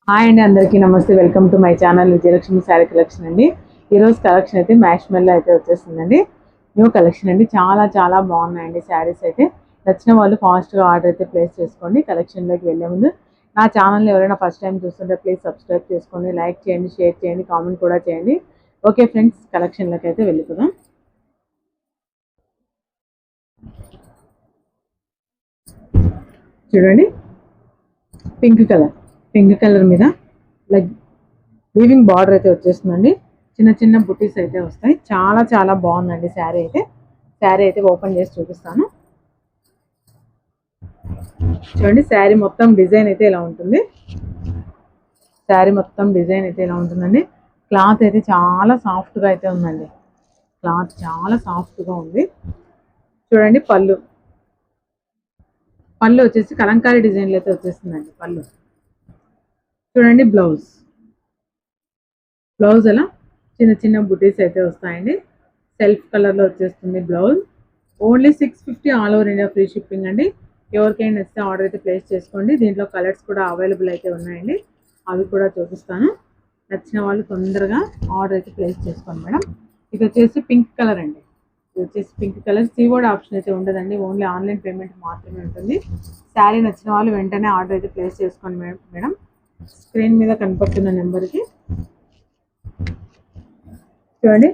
Hi అండి, అందరికీ నమస్తే. Welcome to my channel Vijayalakshmi sari collection అండి. ఈరోజు కలెక్షన్ అయితే మ్యాష్మెల్లో అయితే వచ్చేస్తుందండి. న్యూ కలెక్షన్ అండి. చాలా చాలా బాగున్నాయండి శారీస్ అయితే. నచ్చిన వాళ్ళు ఫాస్ట్గా ఆర్డర్ అయితే ప్లేస్ చేసుకోండి. కలెక్షన్లోకి వెళ్ళే ముందు నా ఛానల్ని ఎవరైనా ఫస్ట్ టైం చూస్తుంటే ప్లీజ్ సబ్స్క్రైబ్ చేసుకోండి, లైక్ చేయండి, షేర్ చేయండి, కామెంట్ కూడా చేయండి. ఓకే ఫ్రెండ్స్, కలెక్షన్లోకి అయితే వెళ్ళిపోదాం. చూడండి, పింక్ కలర్ మీద లైక్ వీవింగ్ బార్డర్ అయితే వచ్చేస్తుందండి. చిన్న చిన్న బుటీస్ అయితే వస్తాయి. చాలా చాలా బాగుందండి శారీ అయితే ఓపెన్ చేసి చూపిస్తాను. చూడండి, శారీ మొత్తం డిజైన్ అయితే ఇలా ఉంటుంది. క్లాత్ అయితే చాలా సాఫ్ట్గా అయితే ఉందండి. క్లాత్ చాలా సాఫ్ట్గా ఉంది. చూడండి, పళ్ళు వచ్చేసి కలంకారీ డిజైన్లో అయితే వచ్చేస్తుందండి. పళ్ళు చూడండి. బ్లౌజ్ అలా చిన్న చిన్న బుటీస్ అయితే వస్తాయండి. సెల్ఫ్ కలర్లో వచ్చేస్తుంది blouse. Only 650 all over India free shipping అండి. ఎవరికైనా నచ్చితే ఆర్డర్ అయితే ప్లేస్ చేసుకోండి. దీంట్లో కలర్స్ కూడా అవైలబుల్ అయితే ఉన్నాయండి, అవి కూడా చూపిస్తాను. నచ్చిన వాళ్ళు తొందరగా ఆర్డర్ అయితే ప్లేస్ చేసుకోండి మేడం. ఇది వచ్చేసి పింక్ కలర్ అండి. సీవర్డ్ ఆప్షన్ అయితే ఉండదండి, ఓన్లీ ఆన్లైన్ పేమెంట్ మాత్రమే ఉంటుంది. శారీ నచ్చిన వాళ్ళు వెంటనే ఆర్డర్ అయితే ప్లేస్ చేసుకోండి మేడం. స్క్రీన్ మీద కనపడుతున్న నెంబర్కి చూడండి.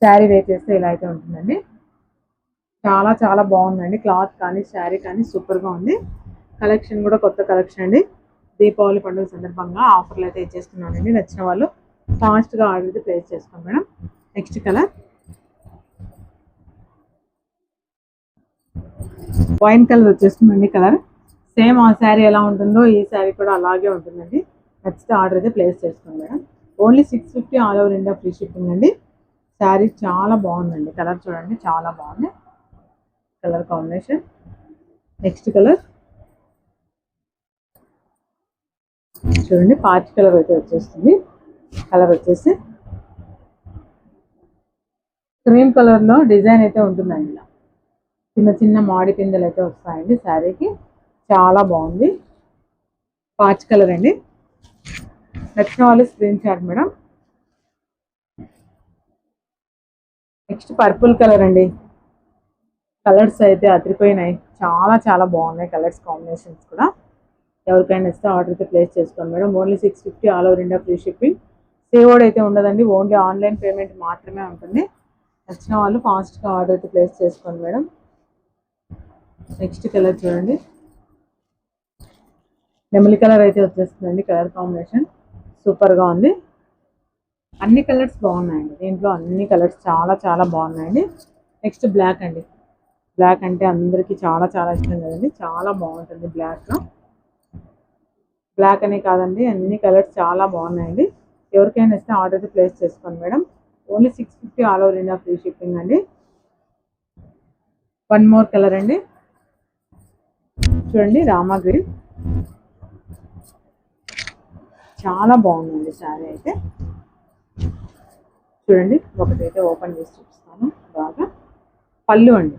శారీ వేర్ చేస్తే ఇలా అయితే ఉంటుందండి. చాలా చాలా బాగుందండి. క్లాత్ కానీ శారీ కానీ సూపర్గా ఉంది. కలెక్షన్ కూడా కొత్త కలెక్షన్ అండి. దీపావళి పండుగ సందర్భంగా ఆఫర్లు అయితే ఇచ్చేస్తున్నానండి. నచ్చిన వాళ్ళు ఫాస్ట్గా ఆర్డర్ అయితే ప్లేస్ చేసుకోండి madam. Next colour wine colour వచ్చేస్తుందండి. కలర్ సేమ్ ఆ శారీ ఎలా ఉంటుందో ఈ శారీ కూడా అలాగే ఉంటుందండి. నచ్చితే ఆర్డర్ అయితే ప్లేస్ చేసుకోండి madam. Only 650 all over India free shipping అండి. శారీ చాలా బాగుందండి. కలర్ చూడండి, చాలా బాగుంది కలర్ కాంబినేషన్. నెక్స్ట్ కలర్ చూడండి, పార్టీ కలర్ అయితే వచ్చేస్తుంది. కలర్ వచ్చేసి క్రీమ్ కలర్లో డిజైన్ అయితే ఉంటుందండి. ఇలా చిన్న చిన్న మాడి పిందెలు అయితే వస్తాయండి శారీకి. చాలా బాగుంది. పార్టీ కలర్ అండి. నచ్చిన వాళ్ళు screen shot madam. Next purple colour అండి. కలర్స్ అయితే అదిరిపోయినాయి. చాలా చాలా బాగున్నాయి కలర్స్ కాంబినేషన్స్ కూడా. ఎవరికైనా ఇస్తే ఆర్డర్ అయితే ప్లేస్ చేసుకోండి madam. Only 650 all over India free shipping. Saved అయితే ఉండదండి, ఓన్లీ ఆన్లైన్ పేమెంట్ మాత్రమే ఉంటుంది. నచ్చిన వాళ్ళు ఫాస్ట్గా ఆర్డర్ అయితే ప్లేస్ చేసుకోండి మేడం. నెక్స్ట్ కలర్ చూడండి, నెమలి కలర్ అయితే వచ్చేస్తుందండి. కలర్ కాంబినేషన్ సూపర్గా ఉంది. అన్ని కలర్స్ బాగున్నాయండి దీంట్లో. అన్ని కలర్స్ చాలా చాలా బాగున్నాయండి. నెక్స్ట్ బ్లాక్ అండి. బ్లాక్ అంటే అందరికీ చాలా చాలా ఇష్టం కదండి. చాలా బాగుంటుంది బ్లాక్లో. బ్లాక్ అనే కాదండి, అన్ని కలర్స్ చాలా బాగున్నాయండి. ఎవరికైనా ఇస్తే ఆర్డర్ అయితే ప్లేస్ చేసుకోండి madam. Only 650 all over India free shipping అండి. వన్ మోర్ కలర్ అండి. చూడండి, రామా గ్రీన్. చాలా బాగుందండి శారీ అయితే. చూడండి, ఒకటైతే ఓపెన్ చేసి చూపిస్తాను బాగా. పళ్ళు అండి.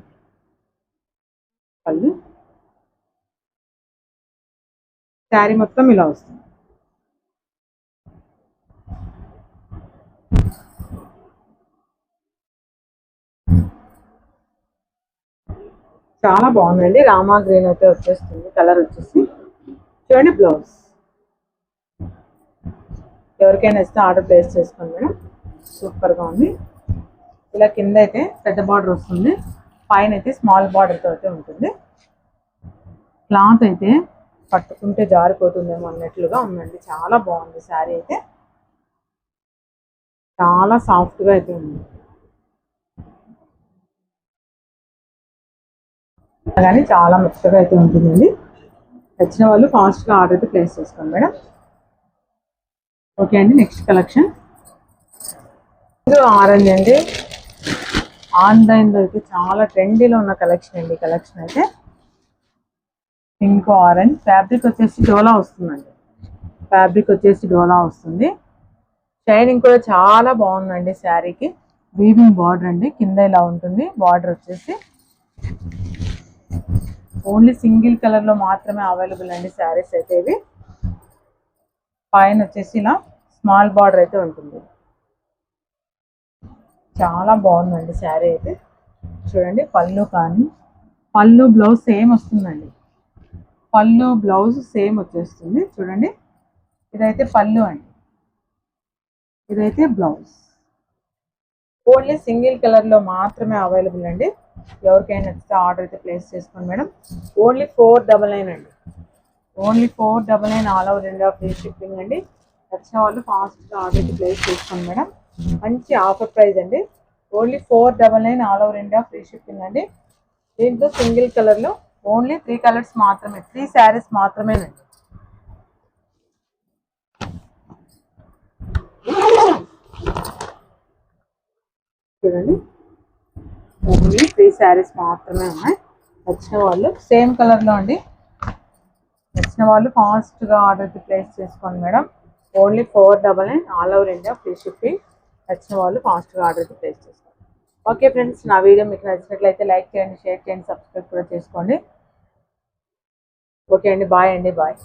పళ్ళు శారీ మొత్తం ఇలా వస్తుంది. చాలా బాగుందండి. రామా గ్రీన్ అయితే వచ్చేస్తుంది. కలర్ వచ్చేసి చూడండి. బ్లౌజ్ ఎవరికైనా ఇస్తే ఆర్డర్ ప్లేస్ చేసుకోండి మేడం. సూపర్గా ఉంది. ఇలా కింద అయితే పెద్ద బార్డర్ వస్తుంది, పైన అయితే స్మాల్ బార్డర్తో అయితే ఉంటుంది. క్లాత్ అయితే పట్టుకుంటే జారిపోతుందేమో అన్నట్లుగా ఉందండి. చాలా బాగుంది శారీ అయితే. చాలా సాఫ్ట్గా అయితే ఉంది, కానీ చాలా మెత్తగా అయితే ఉంటుందండి. నచ్చిన వాళ్ళు ఫాస్ట్గా ఆర్డర్ అయితే ప్లేస్ చేసుకోండి మేడం. ఓకే అండి. నెక్స్ట్ కలెక్షన్ ఇది ఆరెంజ్ అండి. ఆన్లైన్లో అయితే చాలా ట్రెండీలో ఉన్న కలెక్షన్ అండి. కలెక్షన్ అయితే పింక్ ఆరెంజ్. ఫ్యాబ్రిక్ వచ్చేసి డోలా వస్తుందండి. షైనింగ్ కూడా చాలా బాగుందండి శారీకి. వీవింగ్ బార్డర్ అండి. కింద ఇలా ఉంటుంది బార్డర్ వచ్చేసి. ఓన్లీ సింగిల్ కలర్లో మాత్రమే అవైలబుల్ అండి శారీస్ అయితే. ఇవి పైన వచ్చేసి ఇలా స్మాల్ బార్డర్ అయితే ఉంటుంది. చాలా బాగుందండి శారీ అయితే. చూడండి పళ్ళు కానీ, పళ్ళు బ్లౌజ్ సేమ్ వస్తుందండి. పళ్ళు బ్లౌజ్ సేమ్ వచ్చేస్తుంది. చూడండి ఇదైతే పళ్ళు అండి, ఇదైతే బ్లౌజ్. ఓన్లీ సింగిల్ కలర్లో మాత్రమే అవైలబుల్ అండి. ఎవరికైనా నచ్చితే ఆర్డర్ అయితే ప్లేస్ చేసుకోండి మేడం. ఓన్లీ 499 అండి. Only 499 all over India free shipping అండి. నచ్చిన వాళ్ళు ఫాస్ట్గా ఆర్డర్ అయితే ప్లేస్ చేసుకోండి మేడం. మంచి ఆఫర్ ప్రైస్ అండి. Only 499 all over India free shipping అండి. దీంట్లో సింగిల్ కలర్లో ఓన్లీ 3 కలర్స్ మాత్రమే, 3 శారీస్ మాత్రమేనండి. చూడండి ఓన్లీ 3 శారీస్ మాత్రమే ఉన్నాయి. నచ్చిన వాళ్ళు సేమ్ కలర్లో అండి. నచ్చిన వాళ్ళు ఫాస్ట్గా ఆర్డర్ ప్లేస్ చేసుకోండి madam. Only 499 all over India free shipping. నచ్చిన వాళ్ళు ఫాస్ట్గా ఆర్డర్ ప్లేస్ చేసుకోండి. ఓకే ఫ్రెండ్స్, నా వీడియో మీకు నచ్చినట్లయితే లైక్ చేయండి, షేర్ చేయండి, సబ్స్క్రైబ్ కూడా చేసుకోండి. ఓకే అండి, బాయ్ అండి, బాయ్.